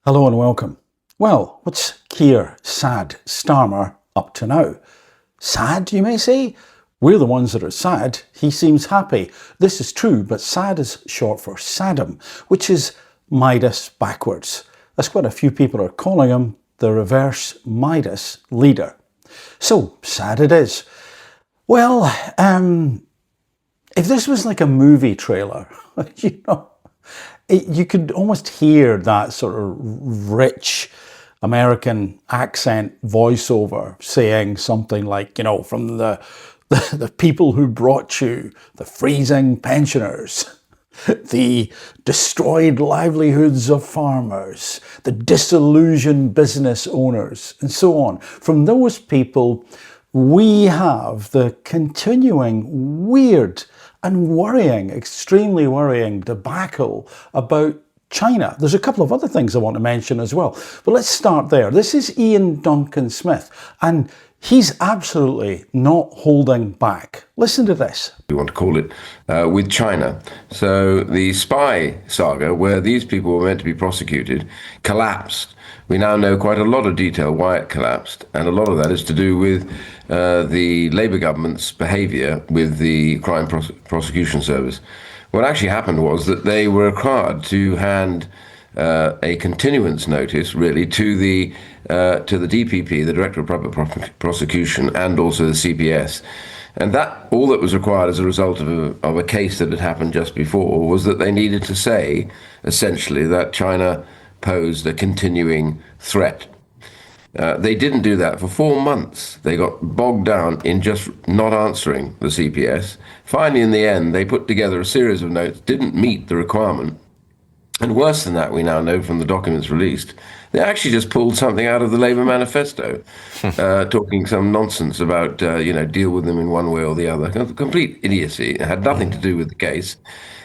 Hello and welcome. Well, what's Keir Sad Starmer up to now? Sad, you may say? We're the ones that are sad. He seems happy. This is true, but sad is short for Sadim, which is Midas backwards. That's what a few people are calling him, the reverse Midas leader. So, sad it is. Well, if this was like a movie trailer, you could almost hear that sort of rich American accent voiceover saying something like, from the people who brought you, the freezing pensioners, the destroyed livelihoods of farmers, the disillusioned business owners, and so on. From those people, we have the continuing weird and worrying, extremely worrying debacle about China. There's a couple of other things I want to mention as well, but let's start there. This is Ian Duncan Smith, and he's absolutely not holding back. Listen to this. We want to call it, with China. So the spy saga, where these people were meant to be prosecuted, collapsed. We now know quite a lot of detail why it collapsed, and a lot of that is to do with the Labour government's behaviour with the Crime Prosecution Service. What actually happened was that they were required to hand a continuance notice, really, to the DPP, the Director of Public Prosecution, and also the CPS. And that all that was required as a result of a case that had happened just before was that they needed to say, essentially, that China posed a continuing threat. They didn't do that for 4 months. They got bogged down in just not answering the CPS. Finally, in the end, they put together a series of notes, didn't meet the requirement. And worse than that, we now know from the documents released, they actually just pulled something out of the Labour manifesto, talking some nonsense about, deal with them in one way or the other. Complete idiocy. It had nothing to do with the case.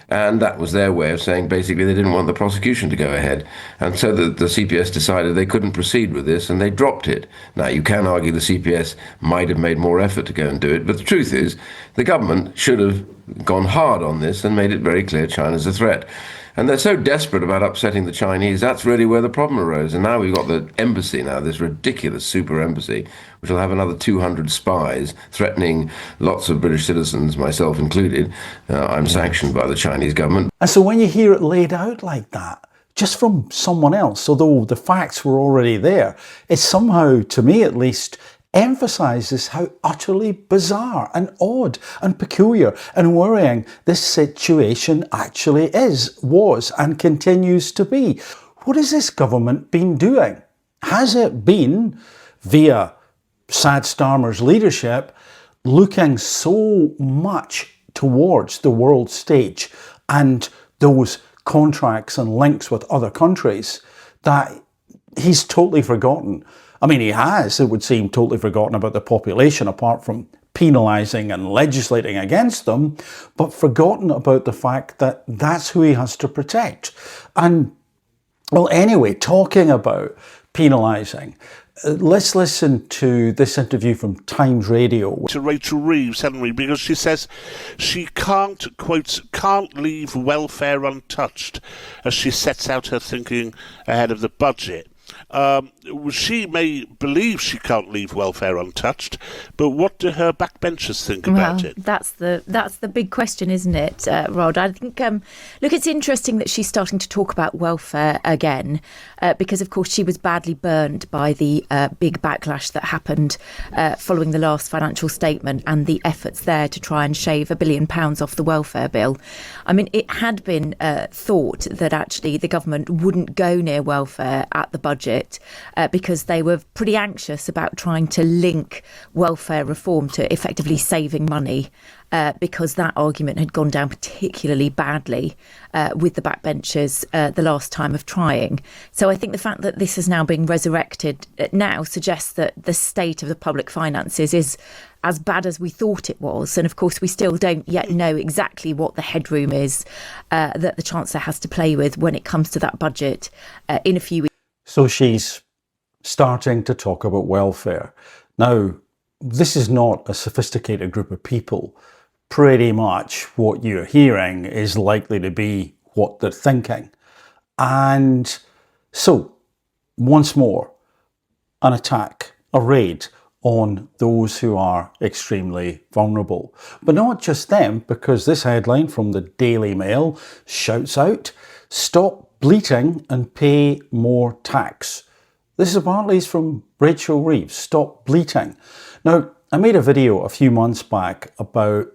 And that was their way of saying basically they didn't want the prosecution to go ahead. And so the CPS decided they couldn't proceed with this and they dropped it. Now, you can argue the CPS might have made more effort to go and do it, but the truth is the government should have gone hard on this and made it very clear China's a threat. And they're so desperate about upsetting the Chinese, that's really where the problem arose. And now we've got the embassy now, this ridiculous super embassy, which will have another 200 spies threatening lots of British citizens, myself included. I'm sanctioned by the Chinese government. And so when you hear it laid out like that, just from someone else, although the facts were already there, it somehow, to me at least, emphasises how utterly bizarre and odd and peculiar and worrying this situation actually was and continues to be. What has this government been doing? Has it been, via Sad Starmer's leadership, looking so much towards the world stage and those contracts and links with other countries that he's totally forgotten? I mean, he has, it would seem, totally forgotten about the population, apart from penalising and legislating against them, but forgotten about the fact that that's who he has to protect. And, well, anyway, talking about penalising, let's listen to this interview from Times Radio. To Rachel Reeves, haven't we? Because she says she can't, quotes, can't leave welfare untouched as she sets out her thinking ahead of the budget. She may believe she can't leave welfare untouched, but what do her backbenchers think about it? That's the big question, isn't it, Rod? I think, look, it's interesting that she's starting to talk about welfare again, because, of course, she was badly burned by the big backlash that happened following the last financial statement and the efforts there to try and shave £1 billion off the welfare bill. I mean, it had been thought that actually the government wouldn't go near welfare at the budget, because they were pretty anxious about trying to link welfare reform to effectively saving money, because that argument had gone down particularly badly with the backbenchers the last time of trying. So I think the fact that this is now being resurrected now suggests that the state of the public finances is as bad as we thought it was. And of course, we still don't yet know exactly what the headroom is that the Chancellor has to play with when it comes to that budget in a few weeks. So she's starting to talk about welfare. Now, this is not a sophisticated group of people. Pretty much what you're hearing is likely to be what they're thinking. And so once more an attack, a raid on those who are extremely vulnerable. But not just them, because this headline from the Daily Mail shouts out, "Stop bleating and pay more tax." This is apparently from Rachel Reeves. Stop bleating. Now, I made a video a few months back about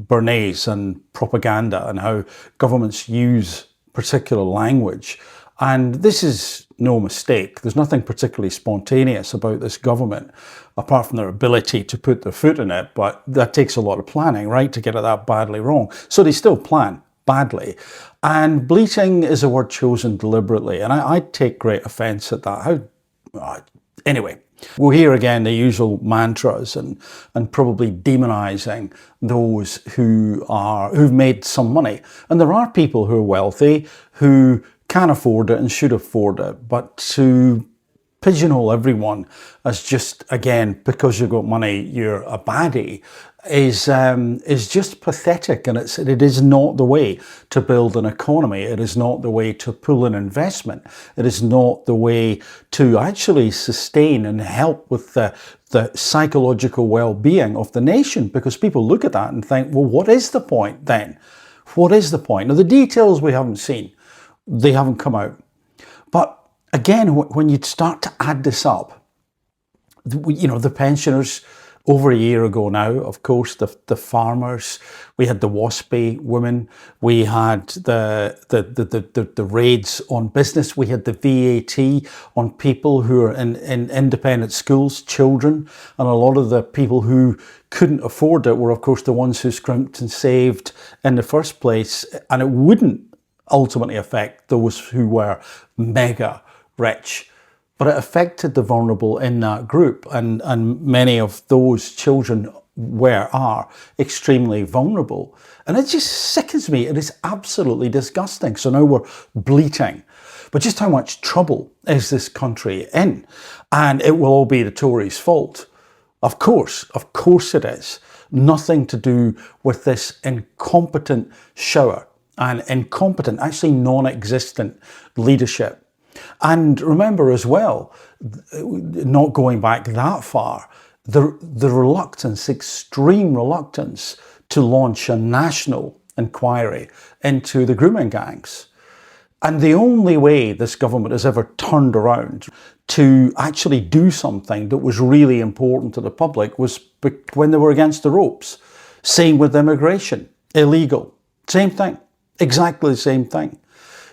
Bernays and propaganda and how governments use particular language. And this is no mistake. There's nothing particularly spontaneous about this government, apart from their ability to put their foot in it. But that takes a lot of planning, right, to get it that badly wrong. So they still plan badly. And bleating is a word chosen deliberately. And I take great offence at that. Anyway, we'll hear again the usual mantras and probably demonising those who've made some money. And there are people who are wealthy who can afford it and should afford it, but to pigeonhole everyone as just, again, because you've got money, you're a baddie, is just pathetic, and it is not the way to build an economy. It is not the way to pull in investment. It is not the way to actually sustain and help with the psychological well-being of the nation, because people look at that and think, well, what is the point then? What is the point? Now, the details we haven't seen. They haven't come out. But again, when you start to add this up, the pensioners over a year ago now, of course, the farmers, we had the WASPy women, we had the raids on business, we had the VAT on people who are in independent schools, children, and a lot of the people who couldn't afford it were, of course, the ones who scrimped and saved in the first place, and it wouldn't ultimately affect those who were mega rich. But it affected the vulnerable in that group, and many of those children are extremely vulnerable. And it just sickens me. It is absolutely disgusting. So now we're bleating. But just how much trouble is this country in? And it will all be the Tories' fault. Of course it is. Nothing to do with this incompetent shower and incompetent, actually non-existent leadership. And remember as well, not going back that far, the reluctance, extreme reluctance to launch a national inquiry into the grooming gangs. And the only way this government has ever turned around to actually do something that was really important to the public was when they were against the ropes. Same with immigration, illegal, same thing, exactly the same thing.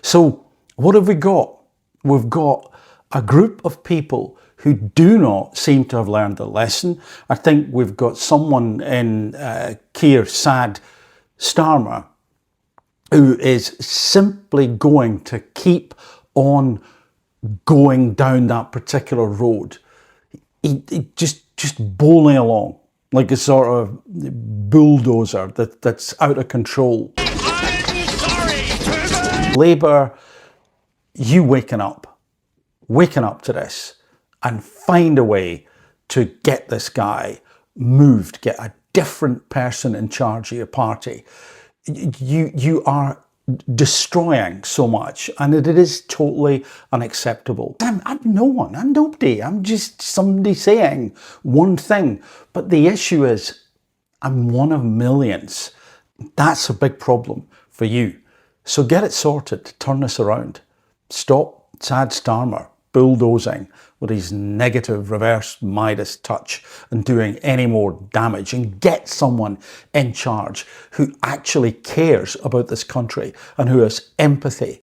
So what have we got? We've got a group of people who do not seem to have learned the lesson. I think we've got someone in Keir Starmer who is simply going to keep on going down that particular road. He just bowling along like a sort of bulldozer that's out of control. I'm sorry, Labour, you waking up to this and find a way to get this guy moved, get a different person in charge of your party. You are destroying so much, and it is totally unacceptable. I'm no one, I'm nobody, I'm just somebody saying one thing. But the issue is, I'm one of millions. That's a big problem for you. So get it sorted to turn this around. Stop Starmer bulldozing with his negative reverse Midas touch and doing any more damage, and get someone in charge who actually cares about this country and who has empathy